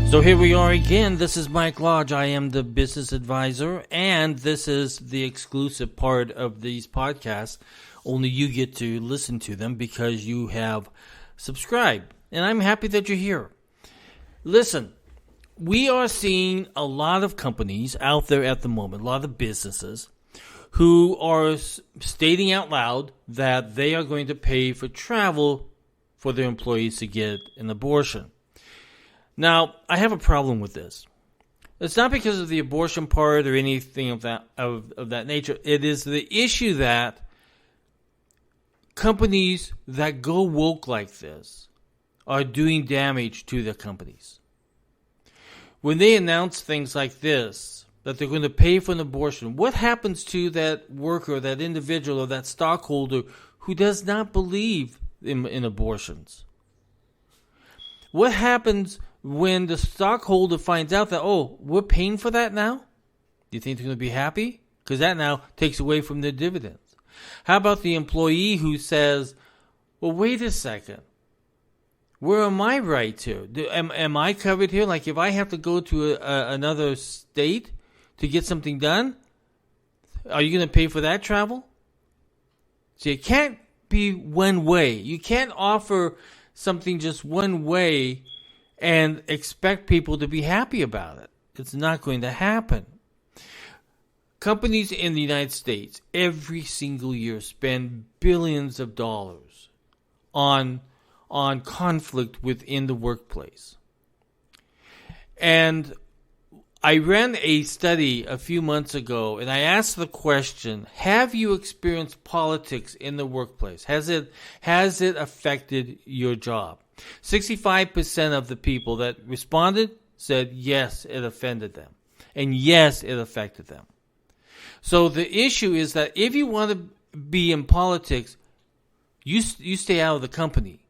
So here we are again. This is Mike Lodge. I am the business advisor, and this is the exclusive part of these podcasts. Only you get to listen to them because you have subscribed, and I'm happy that you're here. Listen, we are seeing a lot of companies out there at the moment, a lot of businesses, who are stating out loud that they are going to pay for travel for their employees to get an abortion. Now, I have a problem with this. It's not because of the abortion part or anything of that nature. It is the issue that companies that go woke like this are doing damage to their companies. When they announce things like this, that they're going to pay for an abortion, what happens to that worker, that individual, or that stockholder who does not believe in abortions? What happens when the stockholder finds out that, oh, we're paying for that now? Do you think they're going to be happy? Because that now takes away from their dividends. How about the employee who says, well, wait a second. Where am I right to? Am I covered here? Like if I have to go to another state to get something done, are you going to pay for that travel? See, it can't be one way. You can't offer something just one way and expect people to be happy about it. It's not going to happen. Companies in the United States every single year spend billions of dollars on conflict within the workplace. And I ran a study a few months ago, and I asked the question, have you experienced politics in the workplace? Has it affected your job? 65% of the people that responded said yes, it offended them. And yes, it affected them. So the issue is that if you want to be in politics, you stay out of the company.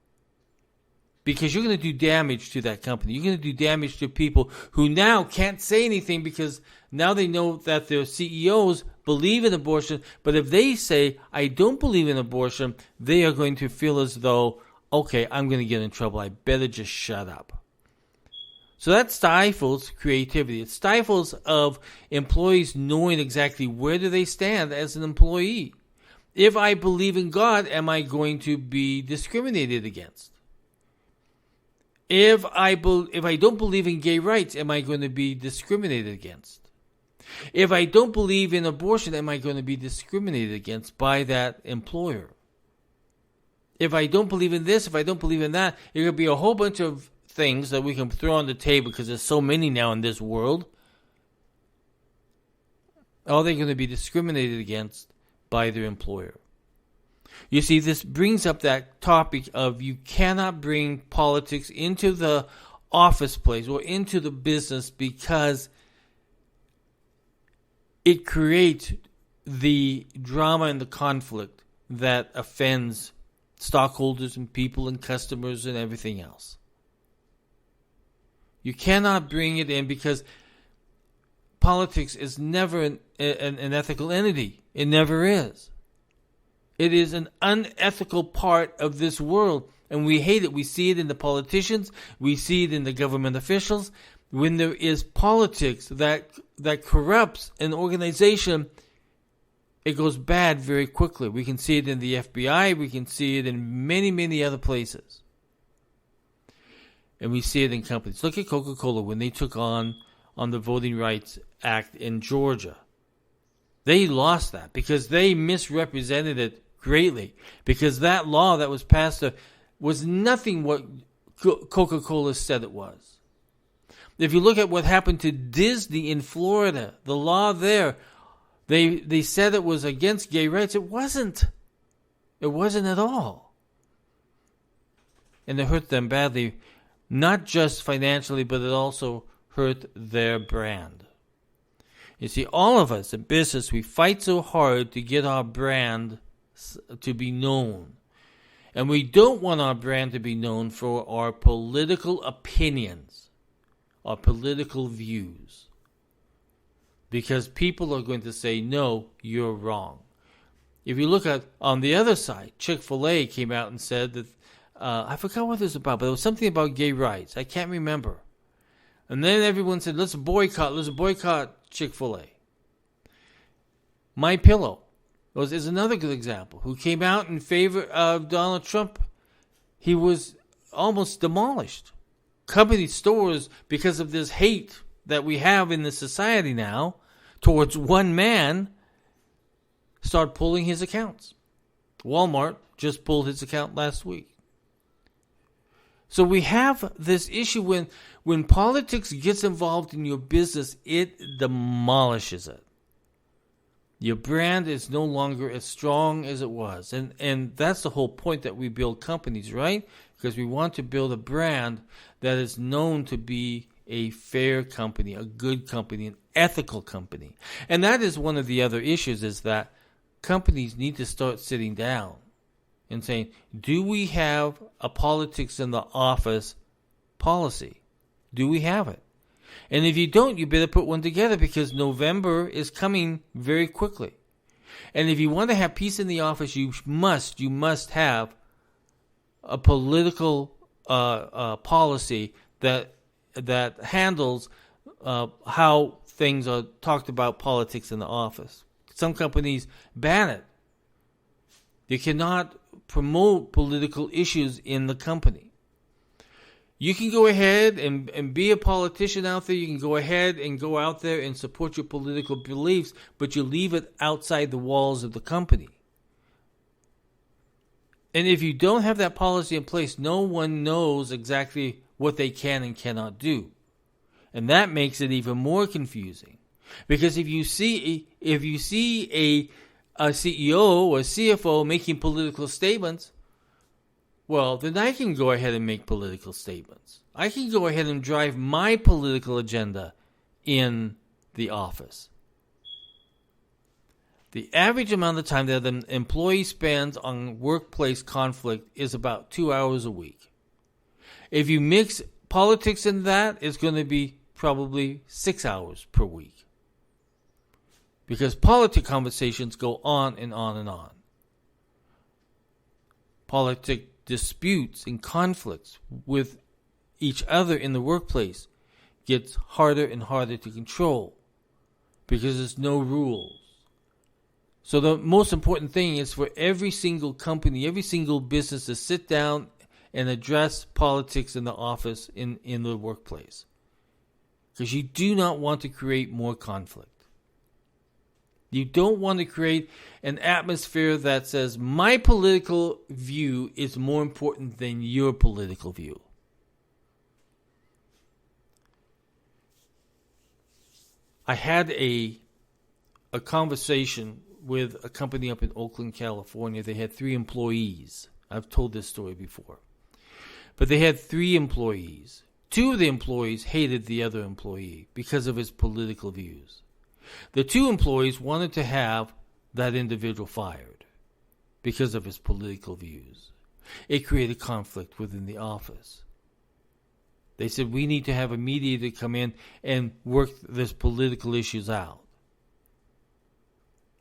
Because you're going to do damage to that company. You're going to do damage to people who now can't say anything because now they know that their CEOs believe in abortion. But if they say, I don't believe in abortion, they are going to feel as though, okay, I'm going to get in trouble. I better just shut up. So that stifles creativity. It stifles of employees knowing exactly where do they stand as an employee. If I believe in God, am I going to be discriminated against? If I don't believe in gay rights, am I going to be discriminated against? If I don't believe in abortion, am I going to be discriminated against by that employer? If I don't believe in this, if I don't believe in that, there could be a whole bunch of things that we can throw on the table because there's so many now in this world. Are they going to be discriminated against by their employer? You see, this brings up that topic of you cannot bring politics into the office place or into the business because it creates the drama and the conflict that offends stockholders and people and customers and everything else. You cannot bring it in because politics is never an ethical entity. It never is. It is an unethical part of this world, and we hate it. We see it in the politicians. We see it in the government officials. When there is politics that corrupts an organization, it goes bad very quickly. We can see it in the FBI. We can see it in many, many other places. And we see it in companies. Look at Coca-Cola when they took on the Voting Rights Act in Georgia. They lost that because they misrepresented it greatly. Because that law that was passed was nothing what Coca-Cola said it was. If you look at what happened to Disney in Florida, the law there, they said it was against gay rights. It wasn't. It wasn't at all. And it hurt them badly, not just financially, but it also hurt their brand. You see, all of us in business, we fight so hard to get our brand to be known. And we don't want our brand to be known for our political opinions, our political views. Because people are going to say, no, you're wrong. If you look at, on the other side, Chick-fil-A came out and said that, I forgot what it was about, but it was something about gay rights. I can't remember. And then everyone said, let's boycott Chick-fil-A. My Pillow is another good example, who came out in favor of Donald Trump. He was almost demolished. Company stores, because of this hate that we have in the society now towards one man, start pulling his accounts. Walmart just pulled his account last week. So we have this issue when politics gets involved in your business, it demolishes it. Your brand is no longer as strong as it was. And that's the whole point that we build companies, right? Because we want to build a brand that is known to be a fair company, a good company, an ethical company. And that is one of the other issues, is that companies need to start sitting down and saying, do we have a politics in the office policy? Do we have it? And if you don't, you better put one together, because November is coming very quickly. And if you want to have peace in the office, you must have a political policy that handles how things are talked about, politics in the office. Some companies ban it. You cannot promote political issues in the company. You can go ahead and be a politician out there. You can go ahead and go out there and support your political beliefs, but you leave it outside the walls of the company. And if you don't have that policy in place, no one knows exactly what they can and cannot do. And that makes it even more confusing. Because if you see a CEO or CFO making political statements, well, then I can go ahead and make political statements. I can go ahead and drive my political agenda in the office. The average amount of time that an employee spends on workplace conflict is about 2 hours a week. If you mix politics in that, it's going to be probably 6 hours per week. Because politic conversations go on and on and on. Politic disputes and conflicts with each other in the workplace gets harder and harder to control because there's no rules. So the most important thing is for every single company, every single business to sit down and address politics in the office, in the workplace. Because you do not want to create more conflict. You don't want to create an atmosphere that says my political view is more important than your political view. I had a conversation with a company up in Oakland, California. They had 3 employees. I've told this story before. But they had 3 employees. 2 of the employees hated the other employee because of his political views. The 2 employees wanted to have that individual fired because of his political views. It created conflict within the office. They said, we need to have a mediator come in and work this political issues out.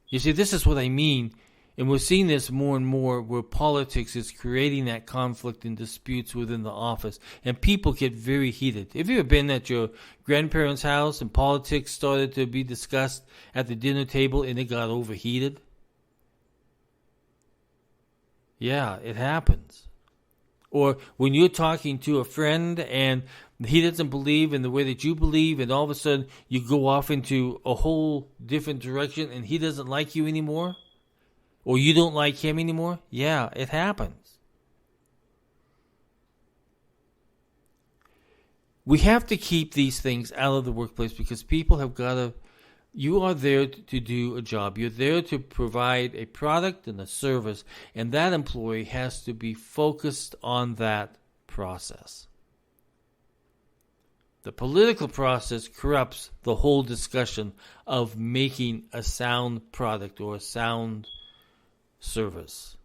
You see, this is what I mean, and we're seeing this more and more, where politics is creating that conflict and disputes within the office, and people get very heated. Have you ever been at your grandparents' house and politics started to be discussed at the dinner table and it got overheated? Yeah, it happens. Or when you're talking to a friend and he doesn't believe in the way that you believe, and all of a sudden you go off into a whole different direction and he doesn't like you anymore, or you don't like him anymore. Yeah, it happens. We have to keep these things out of the workplace, because people have got to, you are there to do a job. You're there to provide a product and a service, and that employee has to be focused on that process. The political process corrupts the whole discussion of making a sound product or a sound service.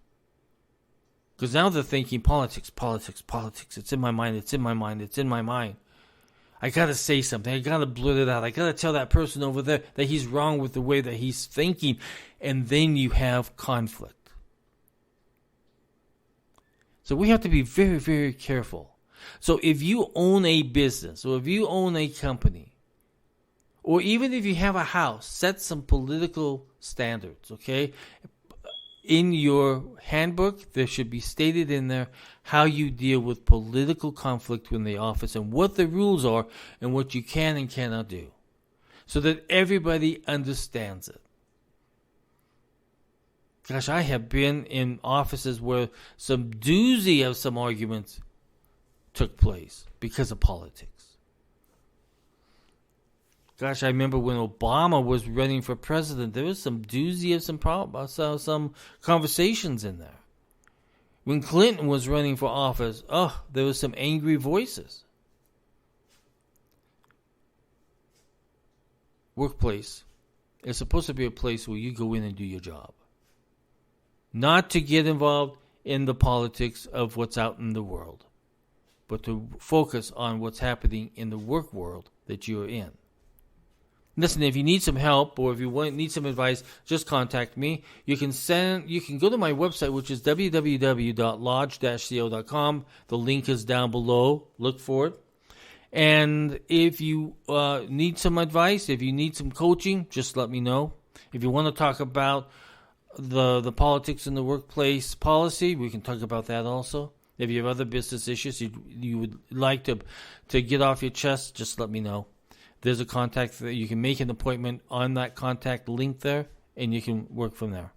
Because now they're thinking politics. It's in my mind. I got to say something. I got to blurt it out. I got to tell that person over there that he's wrong with the way that he's thinking. And then you have conflict. So we have to be very, very careful. So if you own a business or if you own a company, or even if you have a house, set some political standards, okay? In your handbook, there should be stated in there how you deal with political conflict in the office and what the rules are and what you can and cannot do, so that everybody understands it. Gosh, I have been in offices where some doozy of some arguments took place because of politics. Gosh, I remember when Obama was running for president, there was some doozy of some conversations in there. When Clinton was running for office, there was some angry voices. Workplace is supposed to be a place where you go in and do your job. Not to get involved in the politics of what's out in the world, but to focus on what's happening in the work world that you're in. Listen, if you need some help or if you need some advice, just contact me. You can go to my website, which is www.lodge-co.com. The link is down below. Look for it. And if you need some advice, if you need some coaching, just let me know. If you want to talk about the politics in the workplace policy, we can talk about that also. If you have other business issues you would like to get off your chest, just let me know. There's a contact that you can make an appointment on that contact link there, and you can work from there.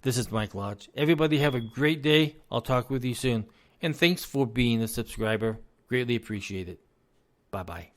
This is Mike Lodge. Everybody have a great day. I'll talk with you soon. And thanks for being a subscriber. Greatly appreciate it. Bye-bye.